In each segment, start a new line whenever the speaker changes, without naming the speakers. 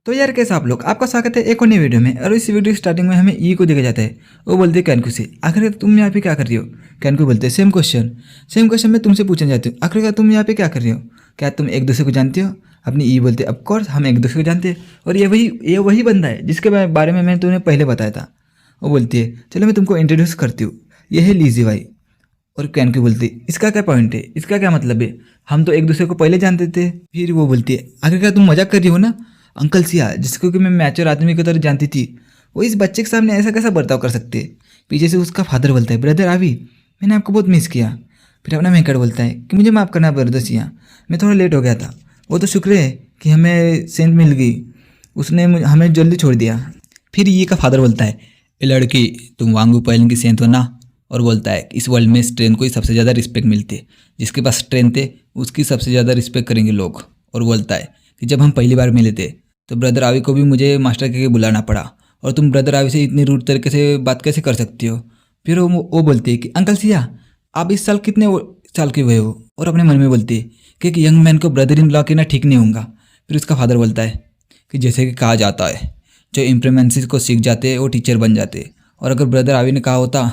तो यार कैसे आप लोग, आपका स्वागत है एक और नई वीडियो में। और इस वीडियो स्टार्टिंग में हमें ई को देखा जाता है। वो बोलते हैं कैनकू से, आखिर तुम यहाँ पे क्या कर रही हो। कैनकू बोलते हैं सेम क्वेश्चन मैं तुमसे पूछना चाहती हूँ, आखिर तुम यहाँ पे क्या कर रही हो, क्या तुम एक दूसरे को जानते हो। अपनी ई बोलते हैं ऑफकोर्स हम एक दूसरे को जानते हैं, और ये वही बंदा है जिसके बारे में मैंने तुम्हें पहले बताया था। वो बोलती है चलो मैं तुमको इंट्रोड्यूस करती हूँ, ये है लीजी भाई। और कैनकू बोलती है इसका क्या पॉइंट है, इसका क्या मतलब है, हम तो एक दूसरे को पहले जानते थे। फिर वो बोलती है आखिर तुम मजाक कर रही हो ना। अंकल सिया, जिसको कि मैं मैच्योर आदमी की तरह जानती थी, वो इस बच्चे के सामने ऐसा कैसा बर्ताव कर सकते। पीछे से उसका फादर बोलता है ब्रदर आवी, मैंने आपको बहुत मिस किया। फिर अपना मेकड़ बोलता है कि मुझे माफ़ करना ब्रदर सिया, मैं थोड़ा लेट हो गया था। वो तो शुक्र है कि हमें सेंट मिल गई, उसने हमें जल्दी छोड़ दिया। फिर ये का फादर बोलता है ए लड़की, तुम वांगू पहलन की सेंट हो ना। और बोलता है इस वर्ल्ड में स्ट्रेंथ को ही सबसे ज़्यादा रिस्पेक्ट मिलती है, जिसके पास स्ट्रेंथ है उसकी सबसे ज़्यादा रिस्पेक्ट करेंगे लोग। और बोलता है कि जब हम पहली बार मिले थे तो ब्रदर आवी को भी मुझे मास्टर के बुलाना पड़ा, और तुम ब्रदर आवी से इतनी रूड तरीके से बात कैसे कर सकती हो। फिर वो बोलती है कि अंकल सिया, आप इस साल कितने साल के हुए हो। और अपने मन में बोलती है कि एक यंग मैन को ब्रदर इन लॉ के ना ठीक नहीं होगा। फिर उसका फादर बोलता है कि जैसे कि कहा जाता है जो इम्प्रूवमेंट्स को सीख जाते हैं वो टीचर बन जाते, और अगर ब्रदर आवी ने कहा होता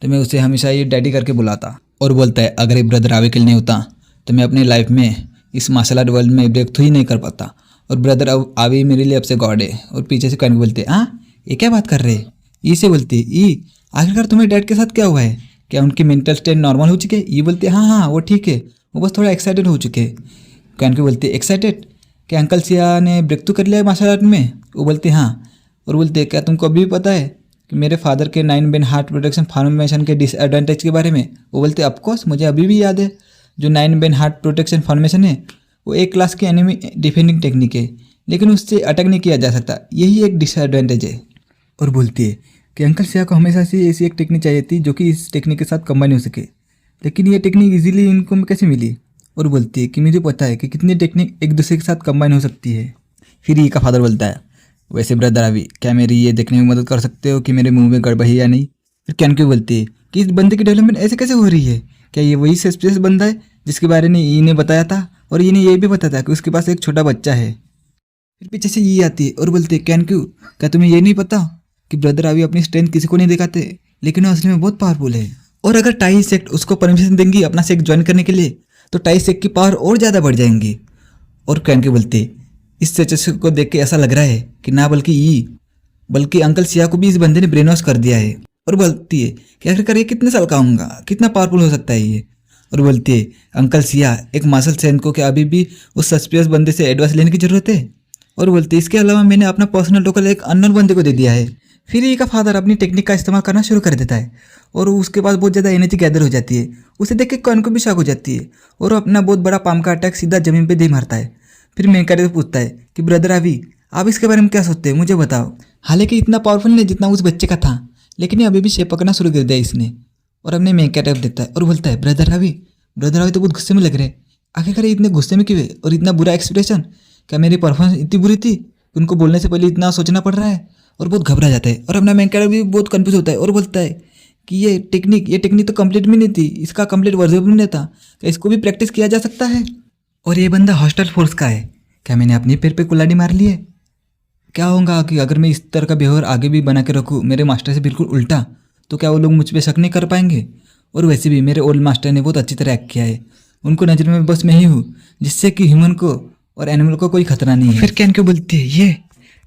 तो मैं उसे हमेशा ये डैडी करके बुलाता। और बोलता है अगर ये ब्रदर आवी के लिए नहीं होता तो मैं अपनी लाइफ में इस मार्शल आर्ट वर्ल्ड में ब्रेक थ्रू ही नहीं कर पाता, और ब्रदर आवी मेरे लिए अब से गॉड है। और पीछे से कैनकू बोलते हैं हाँ ये क्या बात कर रहे हैं। ई से बोलती है ई, आखिरकार तुम्हें डैड के साथ क्या हुआ है, क्या उनकी मेंटल स्टेट नॉर्मल हो चुके। ये बोलते हैं हाँ वो ठीक है, वो बस थोड़ा एक्साइटेड हो चुके। कैनकू बोलती है एक्साइटेड, क्या अंकल सिया ने ब्रेक थ्रू कर लिया है मार्शल आर्ट में। वो बोलते हैं हाँ। और बोलते हैं क्या तुमको अभी भी पता है कि मेरे फादर के 9 बेन हार्ट प्रोटेक्शन फॉर्मेशन के डिसएडवांटेज के बारे में। वो बोलते हैं ऑफकोर्स मुझे अभी भी याद है, जो 9 बेन हार्ट प्रोटेक्शन फॉर्मेशन है वो एक क्लास की एनिमी डिफेंडिंग टेक्निक है, लेकिन उससे अटैक नहीं किया जा सकता, यही एक डिसएडवांटेज है। और बोलती है कि अंकल सिया को हमेशा से ऐसी एक टेक्निक चाहिए थी जो कि इस टेक्निक के साथ कंबाइन हो सके, लेकिन ये टेक्निक इजीली इनको कैसे मिली। और बोलती है कि मुझे पता है कि कितनी टेक्निक एक दूसरे के साथ कंबाइन हो सकती है। फिर ये का फादर बोलता है वैसे ब्रदर अभी क्या मेरी ये देखने में मदद कर सकते हो कि मेरे मुंह में गड़बड़ है या नहीं। फिर कैनकू बोलती है कि इस बंदे की डेवलपमेंट ऐसे कैसे हो रही है, क्या ये वही सस्पिशियस बंदा है जिसके बारे में ई ने बताया था, और ये ने ये भी बताया था कि उसके पास एक छोटा बच्चा है। फिर पीछे से ये आती है और बोलती है कैनकू, क्या तुम्हें ये नहीं पता कि ब्रदर अभी अपनी स्ट्रेंथ किसी को नहीं दिखाते, लेकिन वो असली में बहुत पावरफुल है, और अगर टाई सेक्ट उसको परमिशन देंगी अपना सेक्ट ज्वाइन करने के लिए तो टाई सेक्ट की पावर और ज़्यादा बढ़ जाएंगी। और कैनकू बोलती है इस सिचुएशन को देख के ऐसा लग रहा है कि ना बल्कि अंकल सिया को भी इस बंदे ने ब्रेन वॉश कर दिया है। और बोलती है कि आखिरकार ये कितने साल का होगा, कितना पावरफुल हो सकता है ये। और बोलती है अंकल सिया एक मार्शल सैन को क्या अभी भी उस सस्पिशियस बंदे से एडवाइस लेने की जरूरत है। और बोलती है इसके अलावा मैंने अपना पर्सनल टोकन एक अननोन बंदे को दे दिया है। फिर ये का फादर अपनी टेक्निक का इस्तेमाल करना शुरू कर देता है, और उसके पास बहुत ज़्यादा एनर्जी गैदर हो जाती है। उसे देख के कैनकू भी शॉक हो जाती है, और वो अपना बहुत बड़ा पाम का अटैक सीधा जमीन पे दे मारता है। फिर मेकड़ पूछता है कि ब्रदर अभी आप इसके बारे में क्या सोचते हैं, मुझे बताओ। हालांकि इतना पावरफुल नहीं जितना उस बच्चे का था, लेकिन ये अभी भी शेप पकड़ना शुरू कर दिया इसने। और अपने मेकड़ देता है और बोलता है ब्रदर अभी तो बहुत गुस्से में लग रहे हैं, आखिरकार इतने गुस्से में क्यों है, और इतना बुरा एक्सप्रेशन, क्या मेरी परफॉर्मेंस इतनी बुरी थी कि उनको बोलने से पहले इतना सोचना पड़ रहा है। और बहुत घबरा जाता है, और अपना मेकड़ भी बहुत कन्फ्यूज होता है और बोलता है कि ये टेक्निक तो कंप्लीट भी नहीं थी, इसका कंप्लीट वर्जन भी नहीं था, क्या इसको भी प्रैक्टिस किया जा सकता है। और ये बंदा हॉस्टल फोर्स का है, क्या मैंने अपने पैर पे कुल्हाड़ी मार ली है। क्या होगा कि अगर मैं इस तरह का बिहेवियर आगे भी बना के रखूँ मेरे मास्टर से बिल्कुल उल्टा, तो क्या वो लोग मुझ पर शक नहीं कर पाएंगे। और वैसे भी मेरे ओल्ड मास्टर ने बहुत अच्छी तरह एक्ट किया है, उनको नज़र में बस मैं ही हूँ, जिससे कि ह्यूमन को और एनिमल को कोई खतरा नहीं है। फिर कैन क्यों बोलती है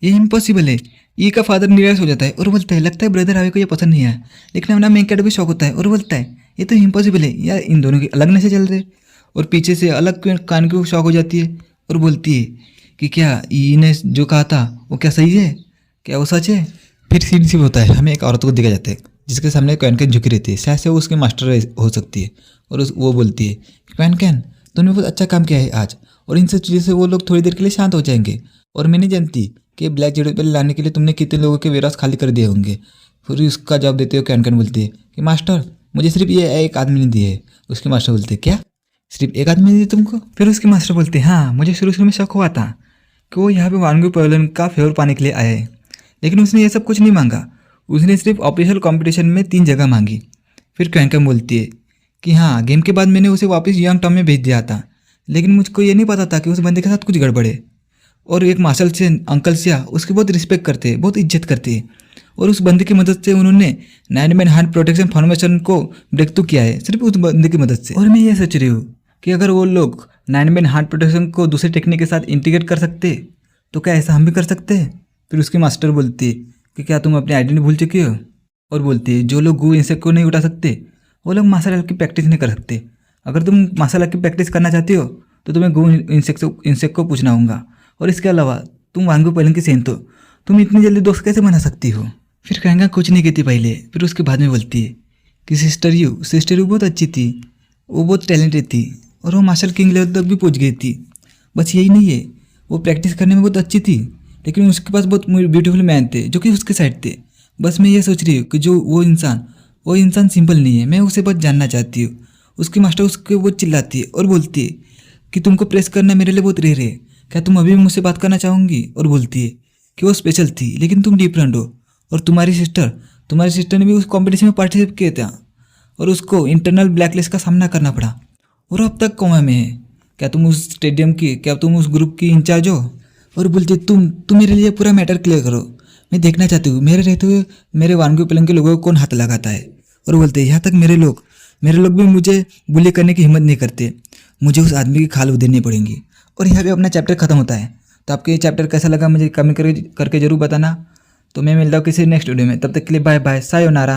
ये इम्पॉसिबल है। ई का फादर निराश हो जाता है और बोलता है लगता है ब्रदर आवे को ये पसंद नहीं आया, लेकिन अपना मेकड़ भी शौक होता है और बोलता है ये तो इम्पॉसिबल है यार, इन दोनों के अलग नशे चल रहे। और पीछे से अलग कान को शौक हो जाती है और बोलती है कि क्या ई ने जो कहा था वो क्या सही है, क्या वो सच है। फिर सीन सिर्फ होता है, हमें एक औरत को देखा जाता है जिसके सामने कैन झुकी रहती है, शायद से वो उसके मास्टर हो सकती है। और वो बोलती है कैन तुमने बहुत अच्छा काम किया है आज, और इन सब चीज़ों से वो लोग थोड़ी देर के लिए शांत हो जाएंगे, और मैं नहीं जानती कि ब्लैक जेडो पे लाने के लिए तुमने कितने लोगों के वेयरहाउस खाली कर दिए होंगे। फिर उसका जवाब देते हो कैन बोलती है कि मास्टर मुझे सिर्फ ये एक आदमी ने दिए है। उसके मास्टर बोलते हैं क्या सिर्फ एक आदमी ने दिए तुमको। फिर उसके मास्टर बोलते हैं हाँ, मुझे शुरू में शक हुआ था कि वो यहाँ पे वांगू पवेलियन का फेवर पाने के लिए आए हैं, लेकिन उसने ये सब कुछ नहीं मांगा, उसने सिर्फ ऑफिशियल कॉम्पिटिशन में 3 जगह मांगी। फिर कैन बोलती है कि हाँ, गेम के बाद मैंने उसे वापस यंग टॉम में भेज दिया था, लेकिन मुझको ये नहीं पता था कि उस बंदे के साथ कुछ गड़बड़ है। और एक मार्शल से अंकल सिया उसकी बहुत रिस्पेक्ट करते हैं, बहुत इज्जत करते हैं। और उस बंदे की मदद से उन्होंने 9 मैन हैंड प्रोटेक्शन फॉर्मेशन को ब्रेक थ्रू किया है, सिर्फ उस बंदे की मदद से। और मैं ये सोच रही हूँ कि अगर वो लोग 9 मैन हैंड प्रोटेक्शन को दूसरे टेक्निक के साथ इंटीग्रेट कर सकते तो क्या ऐसा हम भी कर सकते हैं। फिर उसकी मास्टर बोलती है कि क्या तुम अपनी आइडेंटिटी भूल चुकी हो, और बोलती है जो लोग गू इंसेक्ट को नहीं उठा सकते वो लोग मार्शल आर्ट की प्रैक्टिस नहीं कर सकते। अगर तुम मार्शल आर्ट की प्रैक्टिस करना चाहती हो तो तुम्हें गू इंसेक्ट को पूछना होगा। और इसके अलावा तुम वांगू पहलन की सेंत हो, तुम इतनी जल्दी दोस्त कैसे बना सकती हो। फिर कहेंगा कुछ नहीं कहती पहले, फिर उसके बाद में बोलती है कि सिस्टर यू बहुत अच्छी थी, वो बहुत टैलेंटेड थी और वो मार्शल किंग लेवल तक भी पहुंच गई थी। बस यही नहीं है, वो प्रैक्टिस करने में बहुत अच्छी थी, लेकिन उसके पास बहुत ब्यूटीफुल मैन थे जो कि उसके साइड थे। बस मैं ये सोच रही हूँ कि जो वो इंसान सिंपल नहीं है, मैं उसे बस जानना चाहती हूँ। उसकी मास्टर उसके वो चिल्लाती है और बोलती है कि तुमको प्रेस करना मेरे लिए बहुत रेयर है, क्या तुम अभी भी मुझसे बात करना चाहोगी। और बोलती है कि वो स्पेशल थी लेकिन तुम डिफरेंट हो, और तुम्हारी सिस्टर ने भी उस कॉम्पिटिशन में पार्टिसिपेट किया था और उसको इंटरनल ब्लैकलिस्ट का सामना करना पड़ा और अब तक कोमा में है। क्या तुम उस स्टेडियम की, क्या तुम उस ग्रुप की इंचार्ज हो। और बोलती है तुम मेरे लिए पूरा मैटर क्लियर करो, मैं देखना चाहती हूँ मेरे रहते हुए मेरे वानगी पलंग के लोगों को कौन हाथ लगाता है। और बोलते हैं यहाँ तक मेरे लोग भी मुझे बुली करने की हिम्मत नहीं करते, मुझे उस आदमी की खाल उधेड़नी पड़ेंगी। और यहाँ पे अपना चैप्टर खत्म होता है। तो आपको ये चैप्टर कैसा लगा मुझे कमेंट करके जरूर बताना। तो मैं मिलता हूँ किसी नेक्स्ट वीडियो में, तब तक के लिए बाय बाय, सायोनारा।